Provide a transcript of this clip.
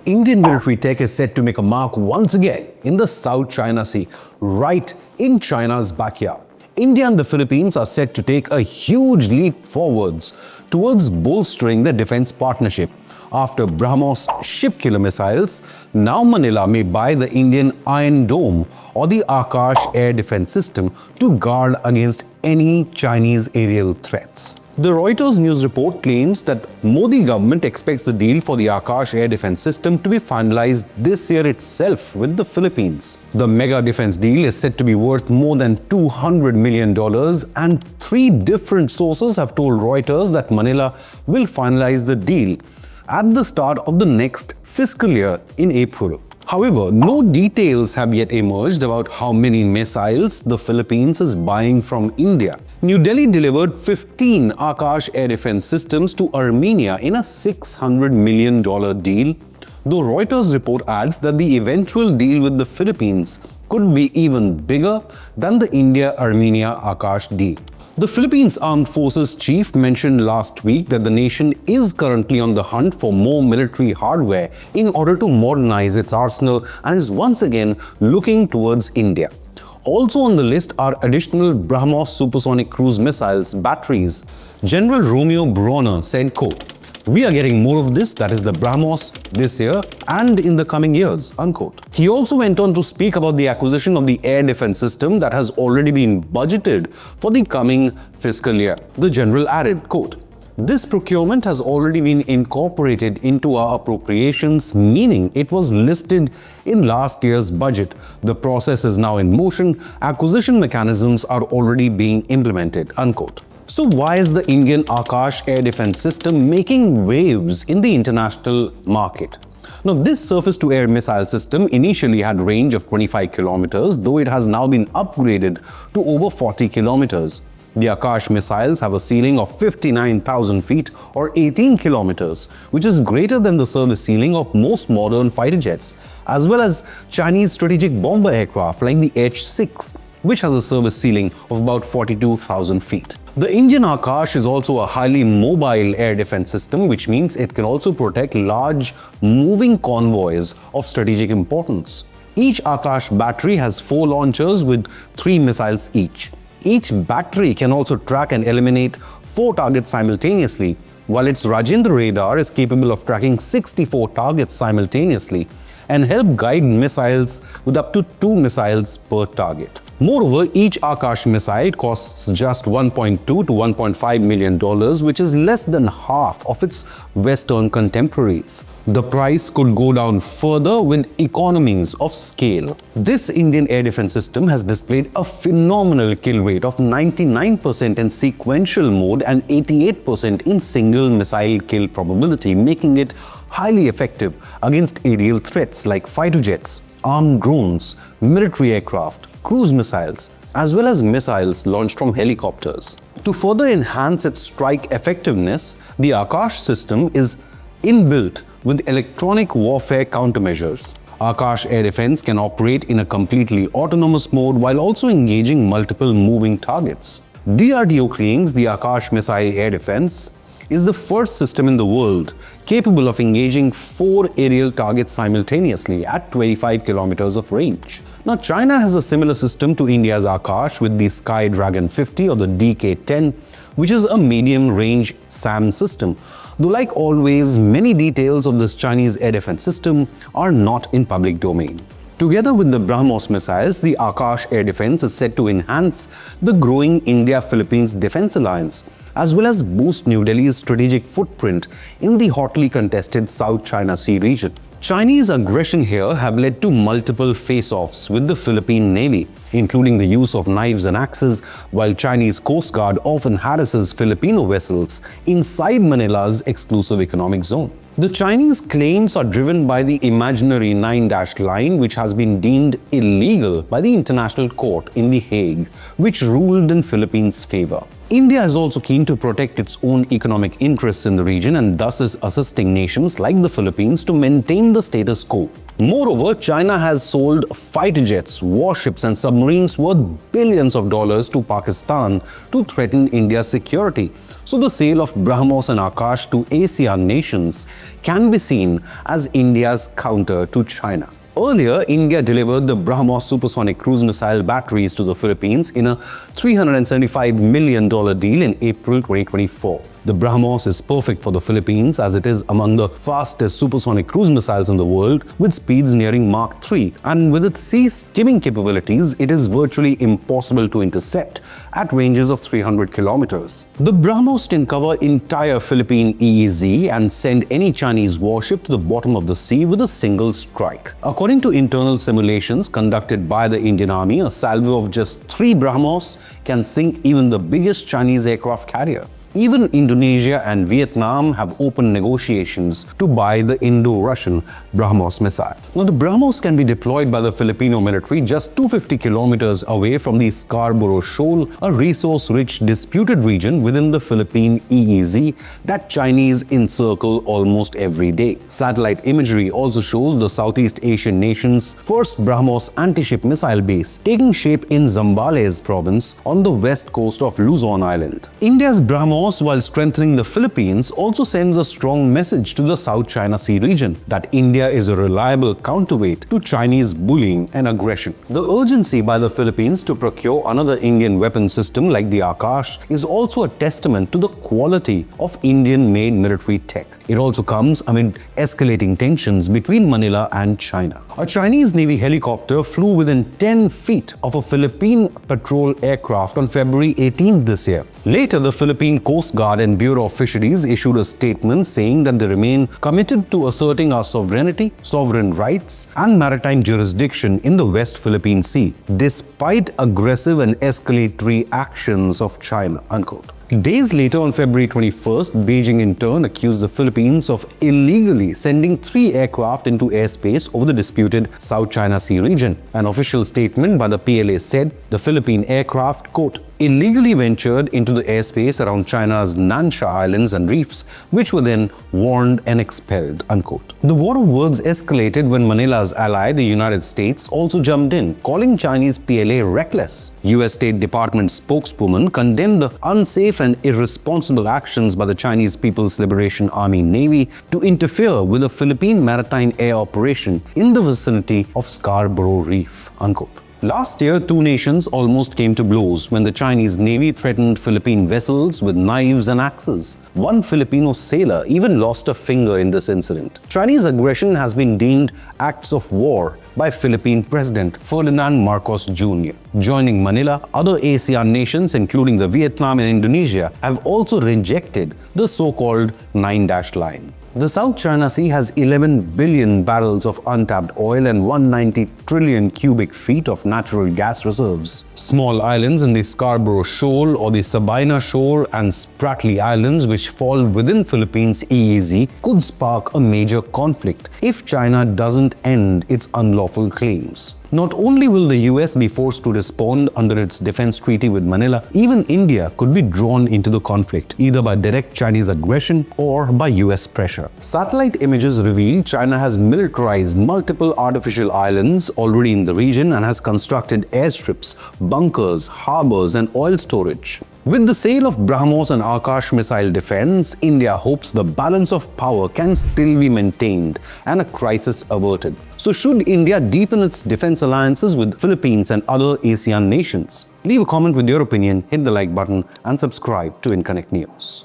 Indian military tech is set to make a mark once again in the South China Sea, right in China's backyard. India and the Philippines are set to take a huge leap forwards towards bolstering their defense partnership. After Brahmos ship-killer missiles, now Manila may buy the Indian Iron Dome or the Akash air defense system to guard against any Chinese aerial threats. The Reuters news report claims that Modi government expects the deal for the Akash air defense system to be finalized this year itself with the Philippines. The mega defense deal is said to be worth more than $200 million, and 3 different sources have told Reuters that Manila will finalize the deal at the start of the next fiscal year in April. However, no details have yet emerged about how many missiles the Philippines is buying from India. New Delhi delivered 15 Akash air defense systems to Armenia in a $600 million deal, though Reuters report adds that the eventual deal with the Philippines could be even bigger than the India-Armenia Akash deal. The Philippines Armed Forces chief mentioned last week that the nation is currently on the hunt for more military hardware in order to modernize its arsenal and is once again looking towards India. Also on the list are additional Brahmos supersonic cruise missiles batteries. General Romeo Bronner said, quote, "We are getting more of this, that is the Brahmos, this year and in the coming years," unquote. He also went on to speak about the acquisition of the air defense system that has already been budgeted for the coming fiscal year. The general added, quote, "This procurement has already been incorporated into our appropriations, meaning it was listed in last year's budget. The process is now in motion. Acquisition mechanisms are already being implemented," unquote. So why is the Indian Akash air defense system making waves in the international market? Now, this surface-to-air missile system initially had range of 25 kilometers, though it has now been upgraded to over 40 kilometers. The Akash missiles have a ceiling of 59,000 feet or 18 kilometers, which is greater than the service ceiling of most modern fighter jets, as well as Chinese strategic bomber aircraft like the H-6, which has a service ceiling of about 42,000 feet. The Indian Akash is also a highly mobile air defense system, which means it can also protect large, moving convoys of strategic importance. Each Akash battery has 4 launchers with 3 missiles each. Each battery can also track and eliminate 4 targets simultaneously, while its Rajendra radar is capable of tracking 64 targets simultaneously and help guide missiles with up to 2 missiles per target. Moreover, each Akash missile costs just $1.2 to $1.5 million, which is less than half of its Western contemporaries. The price could go down further with economies of scale. This Indian air defense system has displayed a phenomenal kill rate of 99% in sequential mode and 88% in single missile kill probability, making it highly effective against aerial threats like fighter jets, armed drones, military aircraft, cruise missiles, as well as missiles launched from helicopters. To further enhance its strike effectiveness, the Akash system is inbuilt with electronic warfare countermeasures. Akash air defense can operate in a completely autonomous mode while also engaging multiple moving targets. DRDO claims the Akash missile air defense is the first system in the world capable of engaging 4 aerial targets simultaneously at 25 kilometers of range. Now, China has a similar system to India's Akash with the Sky Dragon 50 or the DK-10, which is a medium-range SAM system. Though, like always, many details of this Chinese air defense system are not in public domain. Together with the Brahmos missiles, the Akash air defense is set to enhance the growing India-Philippines defense alliance, as well as boost New Delhi's strategic footprint in the hotly contested South China Sea region. Chinese aggression here have led to multiple face-offs with the Philippine Navy, including the use of knives and axes, while Chinese Coast Guard often harasses Filipino vessels inside Manila's exclusive economic zone. The Chinese claims are driven by the imaginary 9-dash line, which has been deemed illegal by the International Court in The Hague, which ruled in Philippines' favor. India is also keen to protect its own economic interests in the region and thus is assisting nations like the Philippines to maintain the status quo. Moreover, China has sold fighter jets, warships and submarines worth billions of dollars to Pakistan to threaten India's security. So the sale of Brahmos and Akash to ASEAN nations can be seen as India's counter to China. Earlier, India delivered the Brahmos supersonic cruise missile batteries to the Philippines in a $375 million deal in April 2024. The Brahmos is perfect for the Philippines as it is among the fastest supersonic cruise missiles in the world with speeds nearing Mach 3, and with its sea skimming capabilities, it is virtually impossible to intercept at ranges of 300 kilometers. The Brahmos can cover entire Philippine EEZ and send any Chinese warship to the bottom of the sea with a single strike. According to internal simulations conducted by the Indian Army, a salvo of just 3 Brahmos can sink even the biggest Chinese aircraft carrier. Even Indonesia and Vietnam have opened negotiations to buy the Indo-Russian Brahmos missile. Now, the Brahmos can be deployed by the Filipino military just 250 kilometers away from the Scarborough Shoal, a resource-rich disputed region within the Philippine EEZ that Chinese encircle almost every day. Satellite imagery also shows the Southeast Asian nation's first Brahmos anti-ship missile base taking shape in Zambales province on the west coast of Luzon Island. India's Brahmos, while strengthening the Philippines, also sends a strong message to the South China Sea region that India is a reliable counterweight to Chinese bullying and aggression. The urgency by the Philippines to procure another Indian weapon system like the Akash is also a testament to the quality of Indian-made military tech. It also comes amid escalating tensions between Manila and China. A Chinese Navy helicopter flew within 10 feet of a Philippine patrol aircraft on February 18th this year. Later, the Philippine Coast Guard and Bureau of Fisheries issued a statement saying that they remain committed to asserting our sovereignty, sovereign rights, and maritime jurisdiction in the West Philippine Sea, despite aggressive and escalatory actions of China, unquote. Days later, on February 21st, Beijing in turn accused the Philippines of illegally sending 3 aircraft into airspace over the disputed South China Sea region. An official statement by the PLA said the Philippine aircraft, quote, illegally ventured into the airspace around China's Nansha Islands and reefs, which were then warned and expelled, unquote. The war of words escalated when Manila's ally, the United States, also jumped in, calling Chinese PLA reckless. US State Department spokeswoman condemned the unsafe and irresponsible actions by the Chinese People's Liberation Army Navy to interfere with a Philippine maritime air operation in the vicinity of Scarborough Reef, unquote. Last year, 2 nations almost came to blows when the Chinese Navy threatened Philippine vessels with knives and axes. One Filipino sailor even lost a finger in this incident. Chinese aggression has been deemed acts of war by Philippine President Ferdinand Marcos Jr. Joining Manila, other ASEAN nations, including the Vietnam and Indonesia, have also rejected the so-called 9-dash line. The South China Sea has 11 billion barrels of untapped oil and 190 trillion cubic feet of natural gas reserves. Small islands in the Scarborough Shoal or the Sabina Shoal and Spratly Islands, which fall within Philippines' EEZ, could spark a major conflict if China doesn't end its unlawful claims. Not only will the US be forced to respond under its defense treaty with Manila, even India could be drawn into the conflict, either by direct Chinese aggression or by US pressure. Satellite images reveal China has militarized multiple artificial islands already in the region and has constructed airstrips, bunkers, harbors, and oil storage. With the sale of Brahmos and Akash missile defense, India hopes the balance of power can still be maintained and a crisis averted. So should India deepen its defense alliances with Philippines and other ASEAN nations? Leave a comment with your opinion, hit the like button and subscribe to Inconnect News.